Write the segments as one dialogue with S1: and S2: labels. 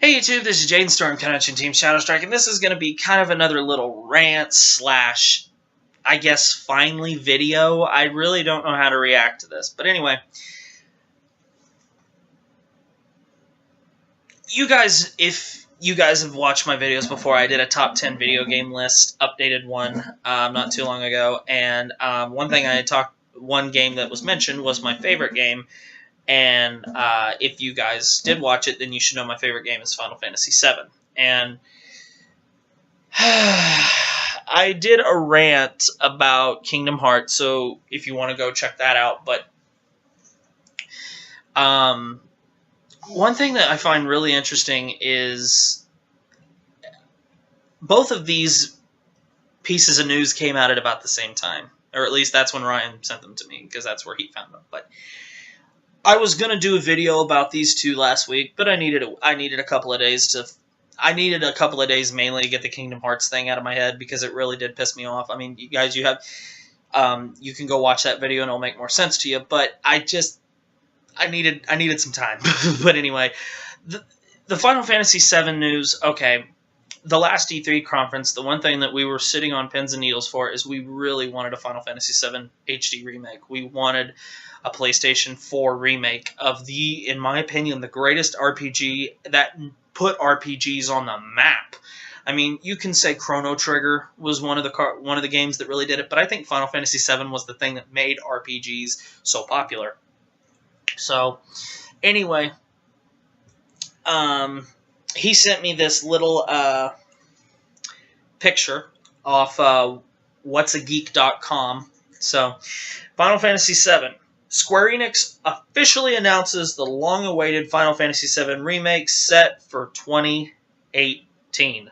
S1: Hey YouTube, this is Jaden Storm Connection Team Shadowstrike, and this is going to be kind of another little rant slash, I guess, finally video. I really don't know how to react to this, but anyway. You guys, if you guys have watched my videos before, I did a top 10 video game list, updated one not too long ago, and one game that was mentioned was my favorite game. And if you guys did watch it, then you should know my favorite game is Final Fantasy VII. And I did a rant about Kingdom Hearts, so if you want to go check that out. But one thing that I find really interesting is both of these pieces of news came out at about the same time. Or at least that's when Ryan sent them to me, because that's where he found them. But I was gonna do a video about these two last week, but I needed a couple of days mainly to get the Kingdom Hearts thing out of my head, because it really did piss me off. I mean, you guys, you can go watch that video and it'll make more sense to you. But I needed some time. But anyway, the Final Fantasy VII news. Okay, the last E3 conference, the one thing that we were sitting on pins and needles for is we really wanted a Final Fantasy VII HD remake. We wanted a PlayStation 4 remake of in my opinion, the greatest RPG that put RPGs on the map. I mean, you can say Chrono Trigger was one of the games that really did it, but I think Final Fantasy VII was the thing that made RPGs so popular. So, anyway, he sent me this little picture off whatsageek.com. So, Final Fantasy VII. Square Enix officially announces the long-awaited Final Fantasy VII remake set for 2018.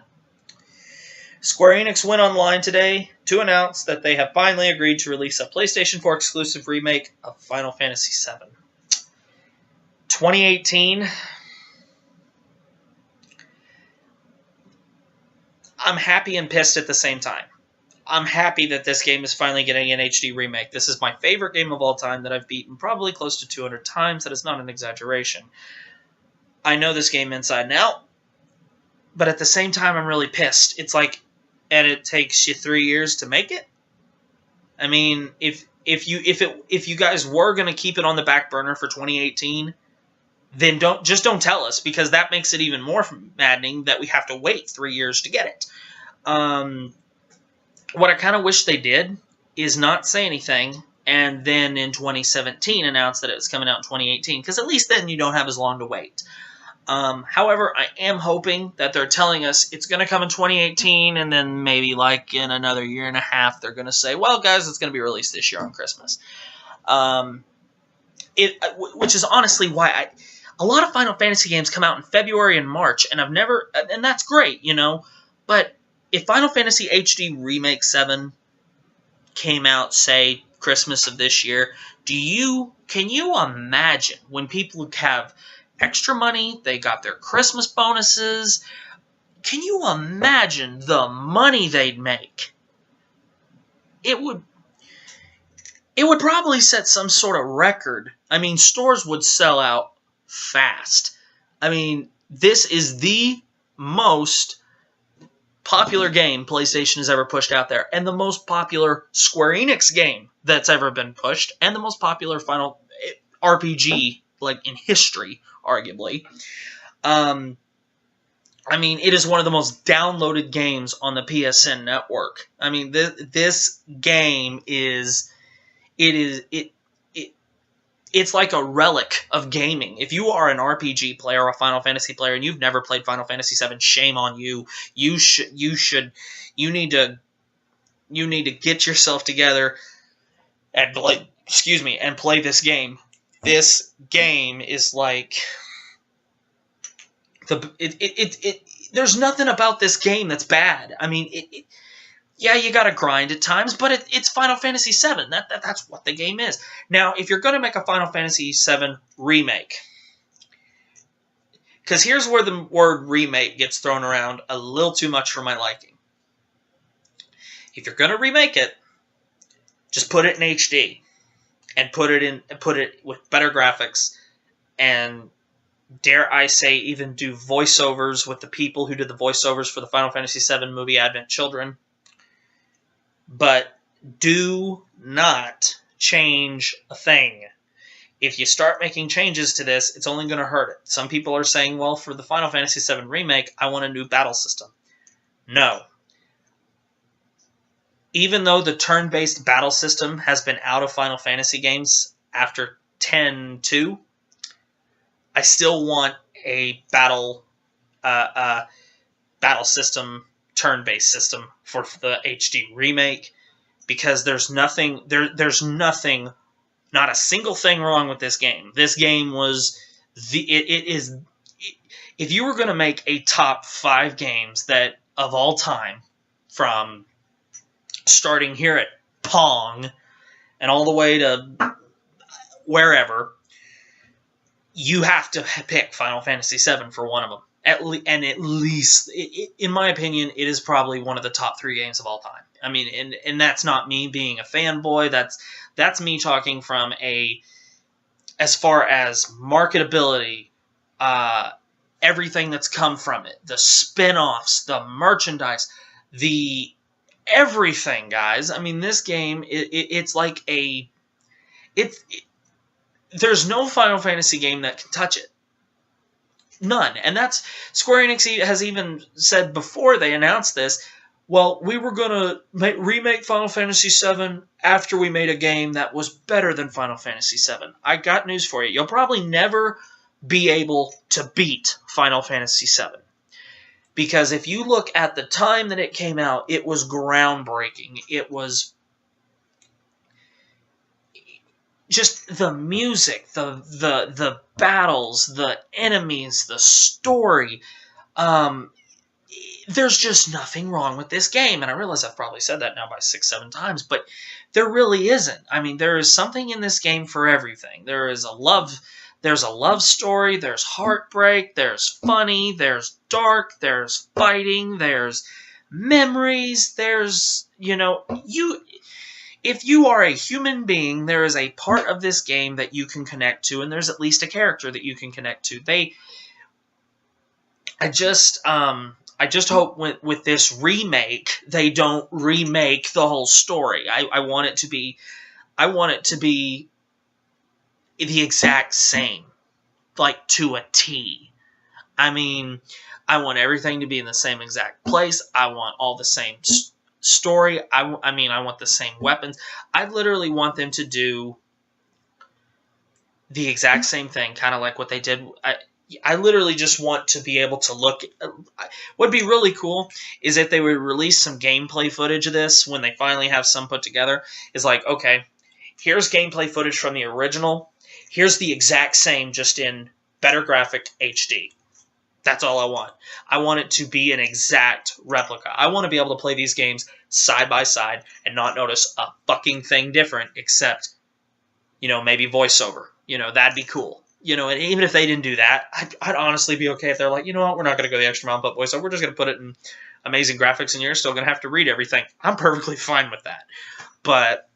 S1: Square Enix went online today to announce that they have finally agreed to release a PlayStation 4 exclusive remake of Final Fantasy VII. 2018. I'm happy and pissed at the same time. I'm happy that this game is finally getting an HD remake. This is my favorite game of all time that I've beaten probably close to 200 times. That is not an exaggeration. I know this game inside and out, but at the same time, I'm really pissed. It's like, and it takes you 3 years to make it? I mean, if you guys were going to keep it on the back burner for 2018, then don't tell us, because that makes it even more maddening that we have to wait 3 years to get it. What I kind of wish they did is not say anything, and then in 2017 announce that it's coming out in 2018, because at least then you don't have as long to wait. However, I am hoping that they're telling us it's going to come in 2018, and then maybe like in another year and a half they're going to say, well, guys, it's going to be released this year on Christmas. Which is honestly why a lot of Final Fantasy games come out in February and March, and and that's great, you know, but if Final Fantasy HD Remake 7 came out, say, Christmas of this year, can you imagine when people have extra money, they got their Christmas bonuses, can you imagine the money they'd make? It would probably set some sort of record. I mean, stores would sell out fast. I mean, this is the most popular game PlayStation has ever pushed out there, and the most popular Square Enix game that's ever been pushed, and the most popular Final RPG like in history, arguably. I mean, it is one of the most downloaded games on the PSN network. I mean, this game it's like a relic of gaming. If you are an RPG player or a Final Fantasy player and you've never played Final Fantasy VII, shame on you. You need to get yourself together and play this game. This game is like there's nothing about this game that's bad. I mean, yeah, you gotta grind at times, but it's Final Fantasy VII. That's what the game is. Now, if you're gonna make a Final Fantasy VII remake, because here's where the word remake gets thrown around a little too much for my liking. If you're gonna remake it, just put it in HD and put it with better graphics and dare I say, even do voiceovers with the people who did the voiceovers for the Final Fantasy VII movie Advent Children. But do not change a thing. If you start making changes to this, it's only going to hurt it. Some people are saying, well, for the Final Fantasy VII Remake, I want a new battle system. No. Even though the turn-based battle system has been out of Final Fantasy games after 10-2, I still want a battle system, turn-based system for the HD remake, because there's nothing, not a single thing wrong with this game. This game was if you were going to make a top 5 games that of all time, from starting here at Pong and all the way to wherever, you have to pick Final Fantasy VII for one of them. At least, in my opinion, it is probably one of the top 3 games of all time. I mean, and that's not me being a fanboy. That's me talking from as far as marketability, everything that's come from it, the spin-offs, the merchandise, the everything, guys. I mean, this game, it's like there's no Final Fantasy game that can touch it. None. And that's, Square Enix has even said before they announced this, well, we were going to remake Final Fantasy VII after we made a game that was better than Final Fantasy VII. I got news for you. You'll probably never be able to beat Final Fantasy VII. Because if you look at the time that it came out, it was groundbreaking. It was just the music, the battles, the enemies, the story. There's just nothing wrong with this game. And I realize I've probably said that now by 6-7 times, but there really isn't. I mean, there is something in this game for everything. There's a love story, there's heartbreak, there's funny, there's dark, there's fighting, there's memories, there's, if you are a human being, there is a part of this game that you can connect to, and there's at least a character that you can connect to. I just hope with this remake, they don't remake the whole story. I want it to be the exact same, like to a T. I mean, I want everything to be in the same exact place. I want all the same story. I want the same weapons. I literally want them to do the exact same thing, kind of like what they did. I literally just want to be able to look. What'd be really cool is if they would release some gameplay footage of this when they finally have some put together. Is like, okay, here's gameplay footage from the original. Here's the exact same, just in better graphic HD. That's all I want. I want it to be an exact replica. I want to be able to play these games side by side and not notice a fucking thing different except, maybe voiceover. That'd be cool. And even if they didn't do that, I'd honestly be okay if they're like, you know what, we're not going to go the extra mile and put voiceover. We're just going to put it in amazing graphics and you're still going to have to read everything. I'm perfectly fine with that. But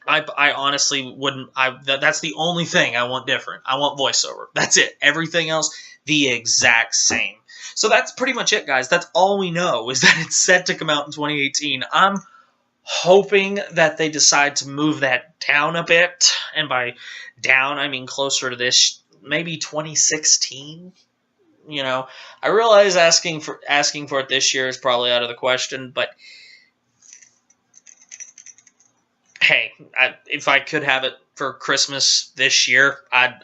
S1: I honestly wouldn't. That's the only thing I want different. I want voiceover. That's it. Everything else, the exact same. So that's pretty much it, guys. That's all we know, is that it's set to come out in 2018. I'm hoping that they decide to move that down a bit. And by down, I mean closer to this, maybe 2016. I realize asking for it this year is probably out of the question, but hey, if I could have it for Christmas this year, I'd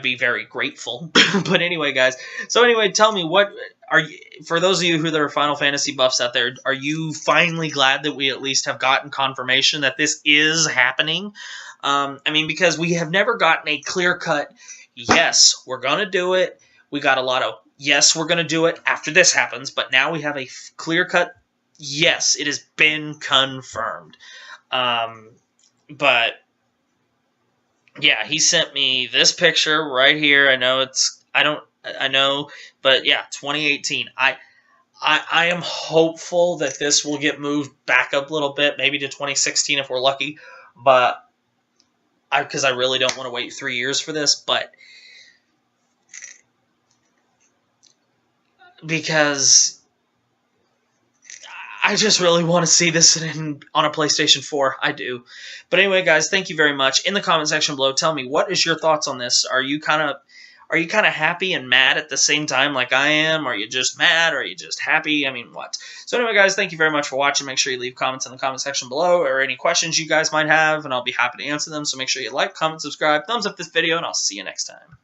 S1: be very grateful. But anyway, guys. So anyway, tell me, what are you, for those of you who are Final Fantasy buffs out there, are you finally glad that we at least have gotten confirmation that this is happening? Because we have never gotten a clear-cut, yes, we're going to do it. We got a lot of, yes, we're going to do it after this happens. But now we have a clear-cut, yes, it has been confirmed. But yeah, he sent me this picture right here. I know, but yeah, 2018. I am hopeful that this will get moved back up a little bit, maybe to 2016 if we're lucky. But because I really don't want to wait 3 years for this, but because I just really want to see this on a PlayStation 4. I do. But anyway, guys, thank you very much. In the comment section below, tell me, what is your thoughts on this? Are you kind of happy and mad at the same time like I am? Are you just mad? Are you just happy? I mean, what? So anyway, guys, thank you very much for watching. Make sure you leave comments in the comment section below or any questions you guys might have, and I'll be happy to answer them. So make sure you like, comment, subscribe, thumbs up this video, and I'll see you next time.